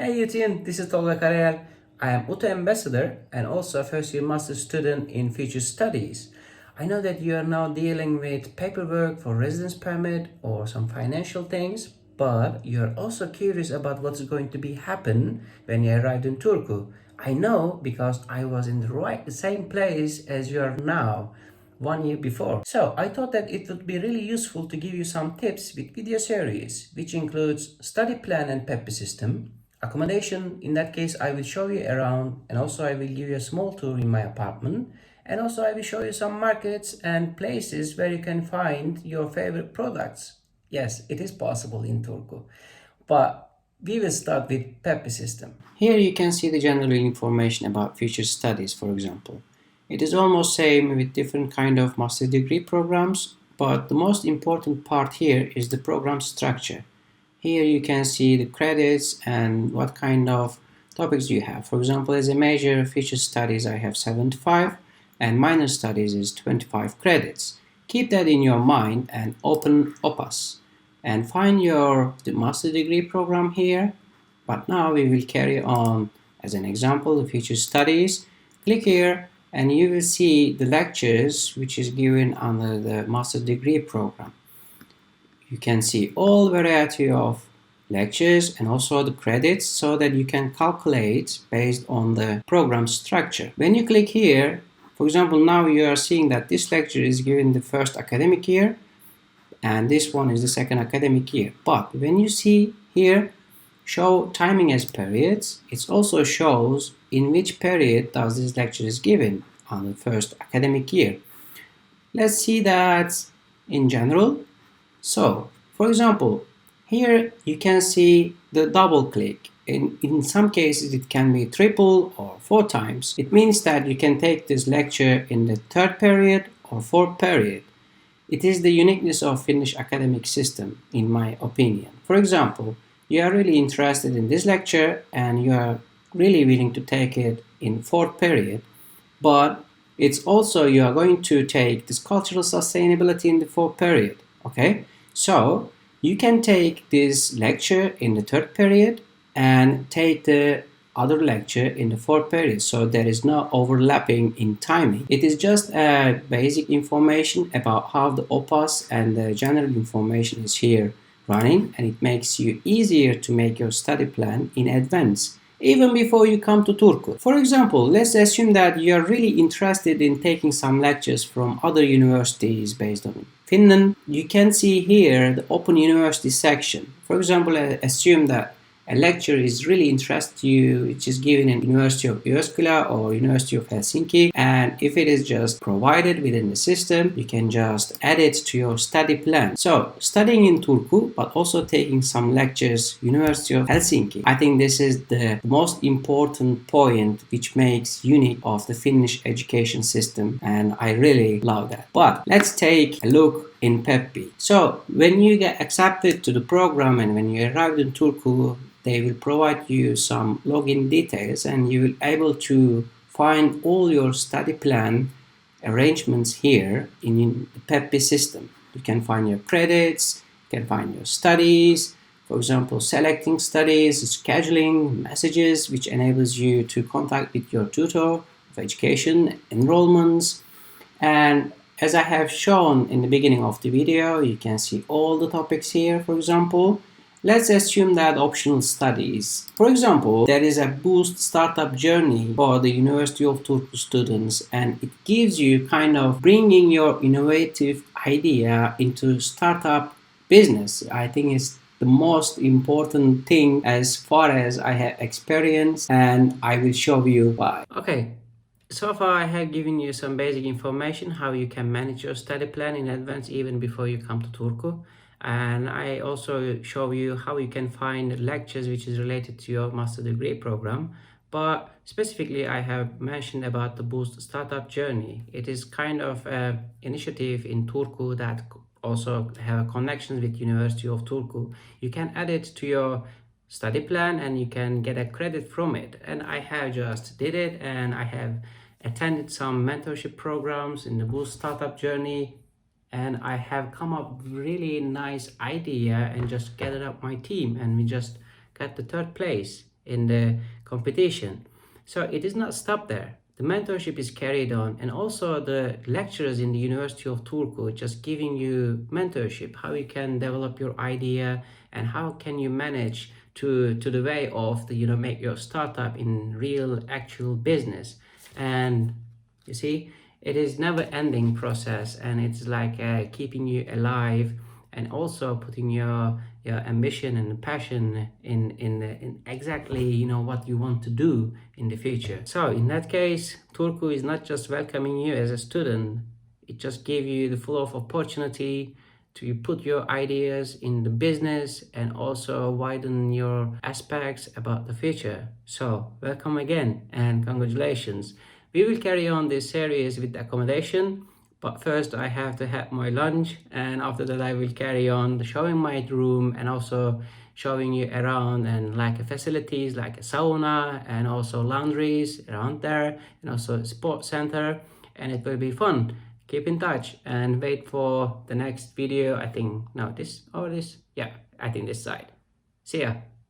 Hey UTN, this is Tolga Karayel. I am UTUambassador and also a first-year master's student in future studies. I know that you are now dealing with paperwork for residence permit or some financial things, but you are also curious about what's going to be happen when you arrived in Turku. I know because I was in the same place as you are now 1 year before. So I thought that it would be really useful to give you some tips with video series, which includes study plan and Peppi system, accommodation. In that case, I will show you around, and also I will give you a small tour in my apartment, and also I will show you some markets and places where you can find your favorite products. Yes, it is possible in Turku, but we will start with Peppi system. Here you can see the general information about future studies, for example. It is almost same with different kind of master degree programs, but the most important part here is the program structure. Here you can see the credits and what kind of topics you have. For example, as a major future studies I have 75 and minor studies is 25 credits. Keep that in your mind and open Opas and find the master degree program here. But now we will carry on as an example the future studies. Click here and you will see the lectures which is given under the master degree program. You can see all variety of lectures and also the credits so that you can calculate based on the program structure. When you click here, for example, now you are seeing that this lecture is given the first academic year and this one is the second academic year. But when you see here show timing as periods, it also shows in which period does this lecture is given on the first academic year. Let's see that in general. So, for example, here you can see the double click. In some cases it can be triple or 4 times. It means that you can take this lecture in the 3rd period or 4th period. It is the uniqueness of Finnish academic system, in my opinion. For example, you are really interested in this lecture and you are really willing to take it in 4th period, but it's also you are going to take this cultural sustainability in the 4th period. Okay, so you can take this lecture in the 3rd period and take the other lecture in the 4th period, so there is no overlapping in timing. It is just a basic information about how the Opas and the general information is here running, and it makes you easier to make your study plan in advance, even before you come to Turku. For example, let's assume that you are really interested in taking some lectures from other universities based on Finland. You can see here the Open University section. For example, assume that a lecture is really interesting you, which is given in University of Jyväskylä or University of Helsinki, and if it is just provided within the system, you can just add it to your study plan. So, studying in Turku, but also taking some lectures, University of Helsinki. I think this is the most important point which makes unique of the Finnish education system, and I really love that. But let's take a look in Peppi. So, when you get accepted to the program and when you arrive in Turku, they will provide you some login details and you will be able to find all your study plan arrangements here in the Peppi system. You can find your credits, you can find your studies, for example, selecting studies, scheduling, messages, which enables you to contact with your tutor of education, enrollments, and as I have shown in the beginning of the video, you can see all the topics here, for example. Let's assume that optional studies. For example, there is a boost startup journey for the University of Turku students, and it gives you kind of bringing your innovative idea into startup business. I think it's the most important thing as far as I have experienced, and I will show you why. Okay. So far I have given you some basic information how you can manage your study plan in advance even before you come to Turku. And I also show you how you can find lectures which is related to your master degree program. But specifically I have mentioned about the Boost Startup Journey. It is kind of an initiative in Turku that also have connections with University of Turku. You can add it to your study plan and you can get a credit from it, and I have just did it and I have attended some mentorship programs in the Boost Startup Journey, and I have come up with really nice idea and just gathered up my team and we just got the 3rd place in the competition. So it is not stopped there. The mentorship is carried on, and also the lecturers in the University of Turku just giving you mentorship, how you can develop your idea and how can you manage to the way of the, make your startup in real actual business. And you see, it is never ending process, and it's like keeping you alive, and also putting your ambition and passion in exactly what you want to do in the future. So in that case, Turku is not just welcoming you as a student, it just gave you the full of opportunity to put your ideas in the business and also widen your aspects about the future. So welcome again and congratulations. We will carry on this series with accommodation, but first I have to have my lunch, and after that I will carry on showing my room and also showing you around and like facilities like a sauna and also laundries around there and also a sports center, and it will be fun. Keep in touch and wait for the next video. I think, no, this or this, yeah, I think this side. See ya.